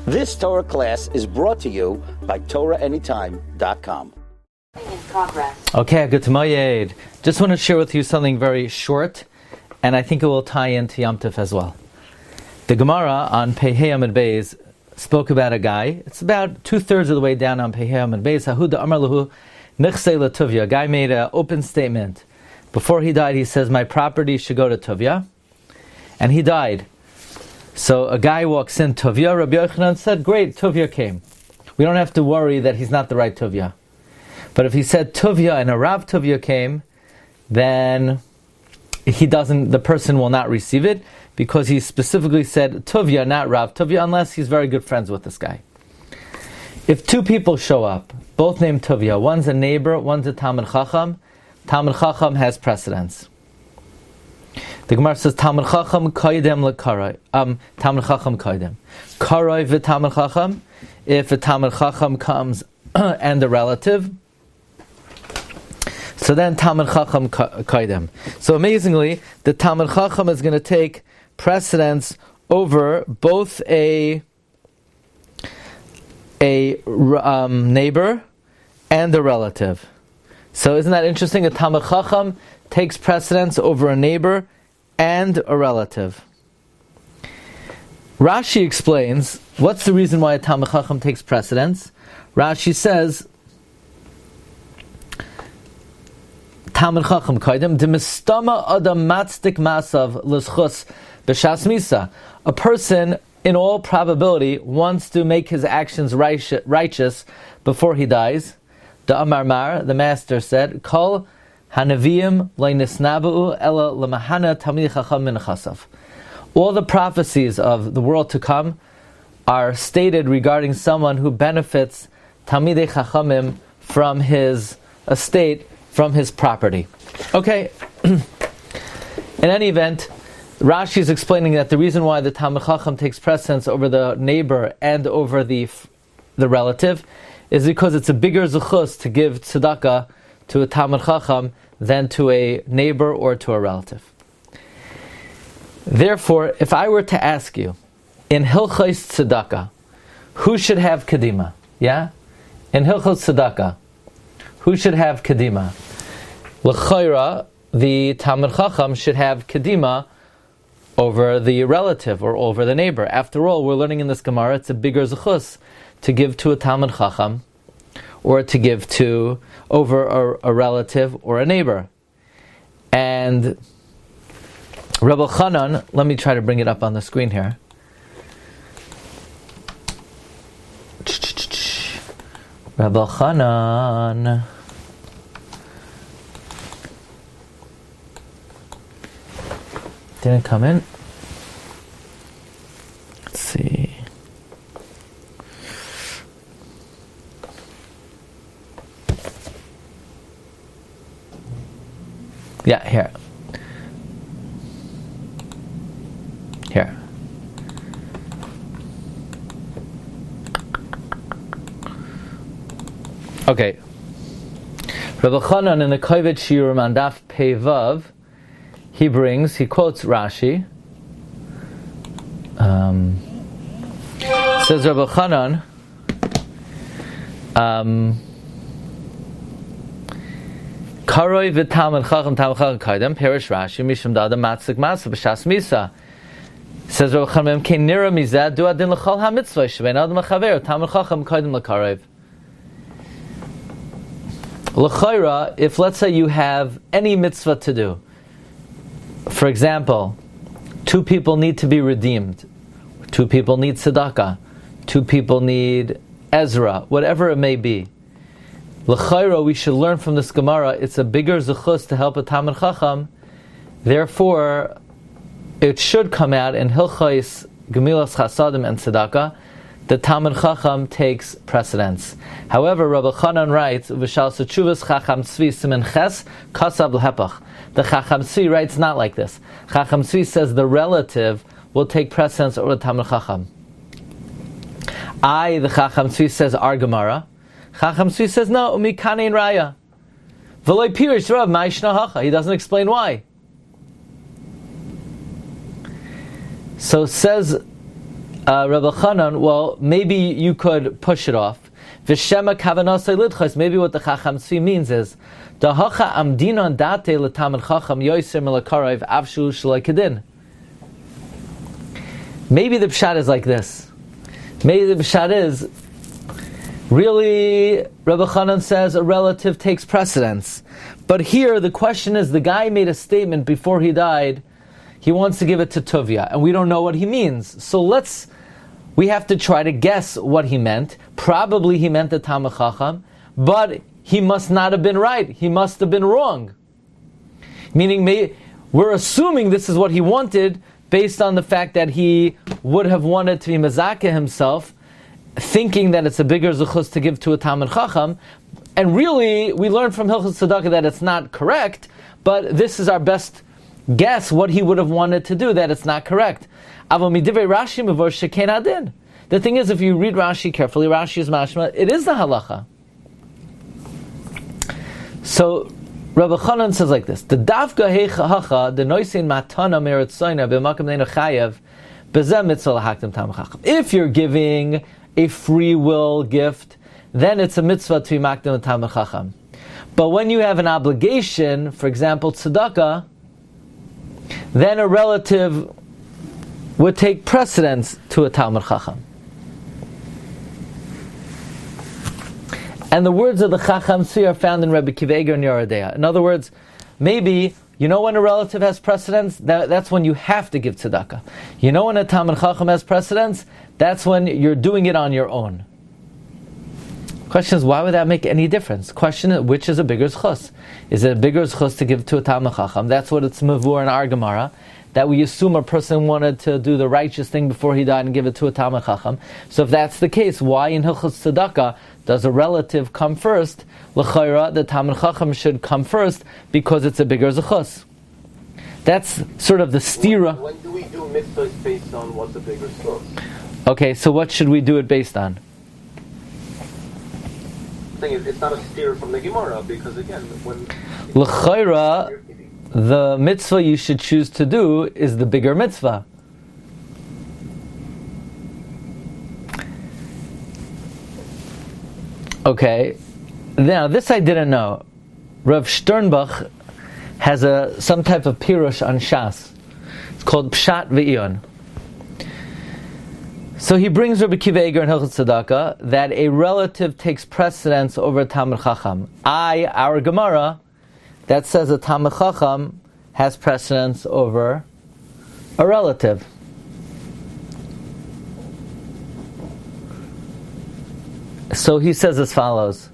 This Torah class is brought to you by TorahAnytime.com. Okay, good to Mayed. Just want to share with you something very short, and I think it will tie into Yom Tov as well. The Gemara on Pehei Amud Beis spoke about a guy. It's about 2/3 of the way down on Pehei Amud Beis. Hahuda Amar Lahu Nichsei LeTuvia. A guy made an open statement. Before he died, he says, my property should go to Tuvia. And he died. So a guy walks in, Tuvia. Rabbi Yochanan said, great, Tuvia came. We don't have to worry that he's not the right Tuvia. But if he said Tuvia and a Rav Tuvia came, then the person will not receive it, because he specifically said Tuvia, not Rav Tuvia, unless he's very good friends with this guy. If two people show up, both named Tuvia, one's a neighbor, one's a Talmid Chacham has precedence. The Gemara says Talmid Chacham koydem lekaroi. Talmid Chacham koydem. Karoi v'Talmid Chacham. If a Talmid Chacham comes and a relative, so then Talmid Chacham koydem. So amazingly, the Talmid Chacham is going to take precedence over both a neighbor and a relative. So isn't that interesting? A Talmid Chacham takes precedence over a neighbor and a relative. Rashi explains, what's the reason why a Talmid Chacham takes precedence? Rashi says, Talmid Chacham kaidem demistama adam matzdik masav l'schus b'shas misa. A person, in all probability, wants to make his actions righteous before he dies. The Amar Mar, the master said, Kol hanaviyim leinisnabu ela lemahana tamid chacham min chasav. All the prophecies of the world to come are stated regarding someone who benefits tamidei chachamim from his estate, from his property. Okay. In any event, Rashi is explaining that the reason why the Talmid Chacham takes precedence over the neighbor and over the relative is because it's a bigger zechus to give tzedaka to a Talmid Chacham than to a neighbor or to a relative. Therefore, if I were to ask you, in Hilchos Tzedaka, who should have Kedima? Yeah? In Hilchos Tzedaka, who should have Kedima? L'chayra, the Talmid Chacham should have Kedima over the relative or over the neighbor. After all, we're learning in this Gemara, it's a bigger zechus to give to a Talmid Chacham or to give to over a relative or a neighbor. And Rabbi Chanan, let me try to bring it up on the screen here. Rabbi Chanan. Didn't come in. Let's see. Yeah, here. Here. Okay. Rabbi Chanan in the Kovet Shiurim on Daf Pei Vav, he quotes Rashi. Says Rabbi Chanan, Karoi v'Talmid Chacham kaidem perish Rashi mishum dada matzik masa b'shas misa. Says Rabbi Chanan, "Kein nira mizad du adin l'chol hamitzvah shebein adam l'chaver Talmid Chacham kaidem l'karov." L'chayra, if let's say you have any mitzvah to do, for example, two people need to be redeemed, two people need tzedaka, two people need Ezra, whatever it may be. L'chayra, we should learn from this Gemara, it's a bigger zechus to help a Talmid Chacham. Therefore, it should come out in Hilchos Gemilas Chasadim and Tzedaka, the Talmid Chacham takes precedence. However, Rabbi Chanan writes, V'shal Sechuvas Chacham Tzvi Simen Ches Kasab L'Hepach. The Chacham Tzvi writes not like this. Chacham Tzvi says the relative will take precedence over the Talmid Chacham. The Chacham Tzvi says our Gemara. Chacham Tzvi says no, Umikanein Raya. V'loi Pirish Rav Ma'ishna Hacha. He doesn't explain why. So says Rabbi Chanan, well, maybe you could push it off. V'shema kavanasei lidchos. Maybe what the Chacham Tzvi means is dahacha amdinon date l'tamid chacham yoiser milakarev avshu shalai kedin. Maybe the pshat is like this. Maybe the pshat is really Rabbi Chanan says a relative takes precedence. But here the question is, the guy made a statement before he died. He wants to give it to Tuvia, and we don't know what he means. So we have to try to guess what he meant. Probably he meant the Talmid Chacham, but he must not have been right. He must have been wrong. Meaning, we're assuming this is what he wanted based on the fact that he would have wanted to be Mazakeh himself, thinking that it's a bigger zuchus to give to a Talmid Chacham. And really, we learn from Hilchos Tzedaka that it's not correct, but this is our best guess what he would have wanted to do, that it's not correct. The thing is, if you read Rashi carefully, Rashi is mashma, it is the halacha. So Rabbi Chanan says like this: the davka heichacha the noisin matana meretzoyna b'makam neinu chayev b'zeh mitzvah lahaktim tam chacham. If you're giving a free will gift, then it's a mitzvah to be makdim tam chacham. But when you have an obligation, for example, tzedaka, then a relative would take precedence to a Talmid Chacham. And the words of the Chacham Tzvi are found in Rabbi Akiva Eiger and Yoredeya. In other words, maybe, you know when a relative has precedence? That's when you have to give tzedakah. You know when a Talmid Chacham has precedence? That's when you're doing it on your own. Question is, why would that make any difference? Question is, which is a bigger zchus? Is it a bigger zchus to give to a Talmid Chacham? That's what it's mavur in our Gemara, that we assume a person wanted to do the righteous thing before he died and give it to a Talmid Chacham. So if that's the case, why in Hilchos Tzedaka does a relative come first? L'chayra, the Talmid Chacham should come first because it's a bigger zchus. That's sort of the stira. When do we do mitzvahs based on what's a bigger zchus? Okay, so what should we do it based on? Thing is, it's not a steer from the Gemara, because again, when L'chayra, the mitzvah you should choose to do is the bigger mitzvah. Okay, now this I didn't know. Rav Sternbach has some type of pirush on Shas. It's called Pshat v'Iyun. So he brings Rabbi Akiva Eiger and Hilchos Tzedaka that a relative takes precedence over a Talmid Chacham. Our Gemara, that says a Talmid Chacham has precedence over a relative. So he says as follows.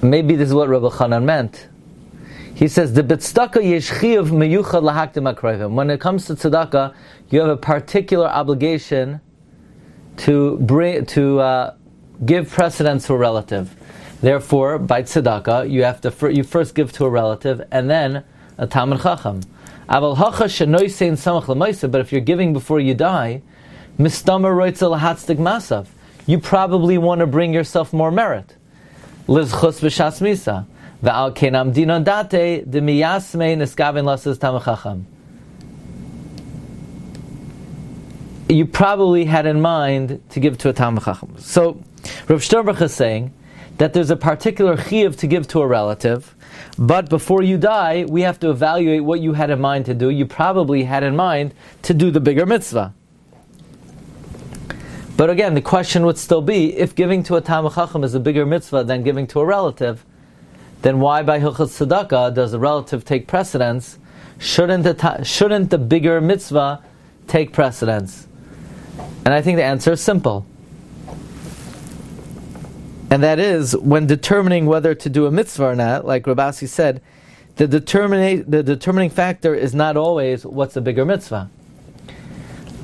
Maybe this is what Rabbi Chanan meant. He says, "The b'tzedaka yesh chiyuv meyuchad lahaktim akrayvim." When it comes to tzedakah, you have a particular obligation to give precedence to a relative. Therefore, by tzedakah, you first give to a relative and then a Talmid Chacham. Aval hacha shenoisein samach l'maisa. But if you're giving before you die, mistamer roitzel lahatzdik masav. You probably want to bring yourself more merit. Lizchus b'shas misa. V'al kenam dinon date demiyasmei niskaven lasas Talmid Chacham. You probably had in mind to give to a Talmid Chacham. So, Rav Sternbach is saying that there's a particular chiyuv to give to a relative, but before you die, we have to evaluate what you had in mind to do. You probably had in mind to do the bigger mitzvah. But again, the question would still be, if giving to a Talmid Chacham is a bigger mitzvah than giving to a relative, then why by Hilchos Tzedaka does a relative take precedence? Shouldn't the bigger mitzvah take precedence? And I think the answer is simple. And that is, when determining whether to do a mitzvah or not, like Rabasi said, the determining factor is not always what's a bigger mitzvah.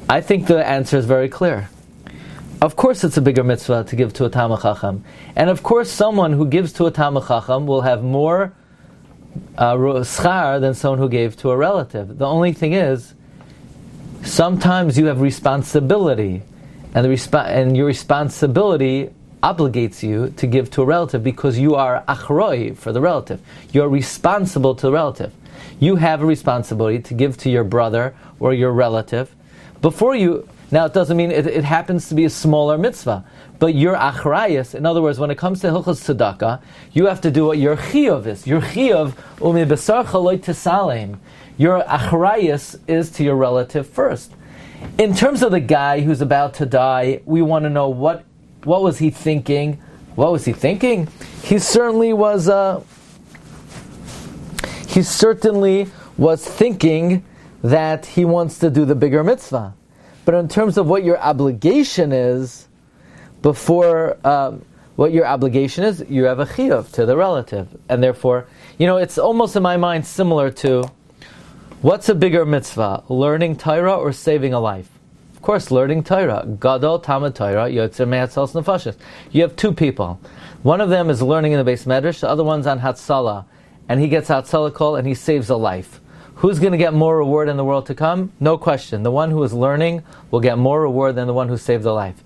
I think the answer is very clear. Of course it's a bigger mitzvah to give to a Talmid Chacham. And of course someone who gives to a Talmid Chacham will have more schar than someone who gave to a relative. The only thing is, sometimes you have responsibility, and your responsibility obligates you to give to a relative because you are achroi for the relative. You are responsible to the relative. You have a responsibility to give to your brother or your relative. Now, it doesn't mean it happens to be a smaller mitzvah, but your achrayus, in other words, when it comes to hilchos tzedaka, you have to do what your chiyuv is. Your chiyuv, umi besarcha loy tisalem. Your achrayus is to your relative first. In terms of the guy who's about to die, we want to know what was he thinking. What was he thinking? He certainly was thinking that he wants to do the bigger mitzvah. But in terms of what your obligation is, you have a chiyuv to the relative. And therefore, it's almost in my mind similar to, what's a bigger mitzvah, learning Torah or saving a life? Of course, learning Torah. Gadol Talmid Torah, Yotzer Me'atzos Nefashos. You have two people. One of them is learning in the Beis Medrash, the other one's on Hatzalah. And he gets Hatzalah call and he saves a life. Who's going to get more reward in the world to come? No question. The one who is learning will get more reward than the one who saved the life.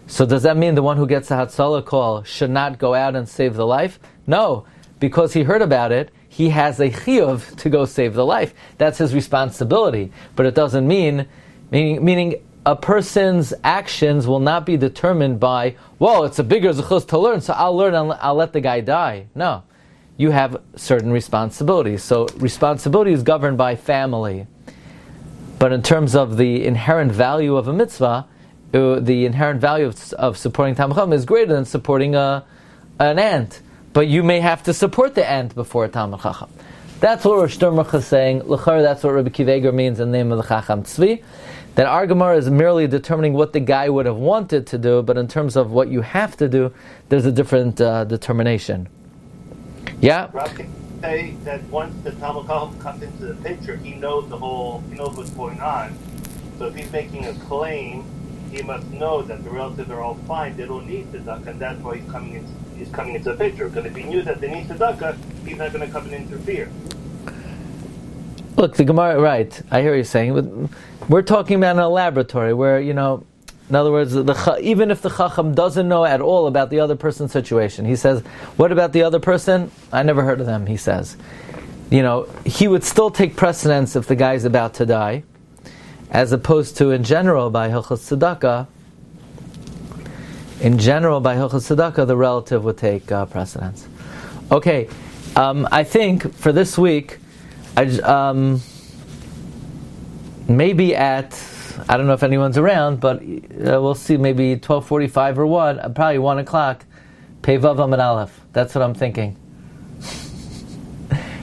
So does that mean the one who gets the Hatzalah call should not go out and save the life? No, because he heard about it, he has a chiyuv to go save the life. That's his responsibility. But it doesn't meaning a person's actions will not be determined by, well, it's a bigger zechus to learn, so I'll learn and I'll let the guy die. No. You have certain responsibilities. So responsibility is governed by family. But in terms of the inherent value of a mitzvah, the inherent value of supporting Talmid Chacham is greater than supporting an ant. But you may have to support the ant before a Talmid Chacham. That's what Rosh Hashanah is saying. L'char, that's what Rabbi Kiva Eger means in the name of the Chacham Tzvi. That our Gemara is merely determining what the guy would have wanted to do, but in terms of what you have to do, there's a different determination. Yeah? Rob can say that once the Talmid Chacham comes into the picture, he knows what's going on. So if he's making a claim, he must know that the relatives are all fine, they don't need tzedakah, and that's why he's coming into the picture. Because if he knew that they need tzedakah, he's not going to come and interfere. Look, the Gemara, right, I hear what you're saying. We're talking about in a laboratory where, in other words, even if the Chacham doesn't know at all about the other person's situation, he says, what about the other person? I never heard of them, he says. He would still take precedence if the guy's about to die, as opposed to, in general, by Hilchos Tzedaka, the relative would take precedence. Okay, I think for this week, maybe at, I don't know if anyone's around, but we'll see, maybe 12:45 or 1, probably 1 o'clock, Pei Vav Amud Aleph. That's what I'm thinking.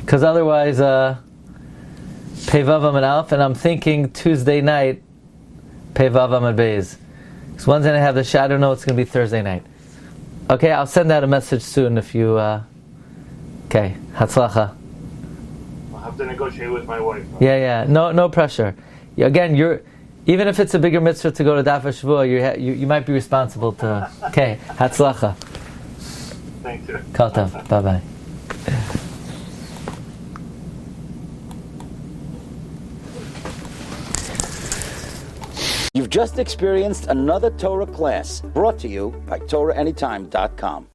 Because otherwise, Pei Vav Amud Aleph, and I'm thinking Tuesday night, Pei Vav Amud Beis. Because Wednesday night I have the shadow, I don't know it's going to be Thursday night. Okay, I'll send out a message soon if you, okay, Hatzlacha. I'll have to negotiate with my wife. Yeah, no pressure. Again, even if it's a bigger mitzvah to go to Daf Hashavua, you might be responsible to. Okay, Hatzlacha. Thank you. Kol tov. Bye bye. You've just experienced another Torah class brought to you by TorahAnytime.com.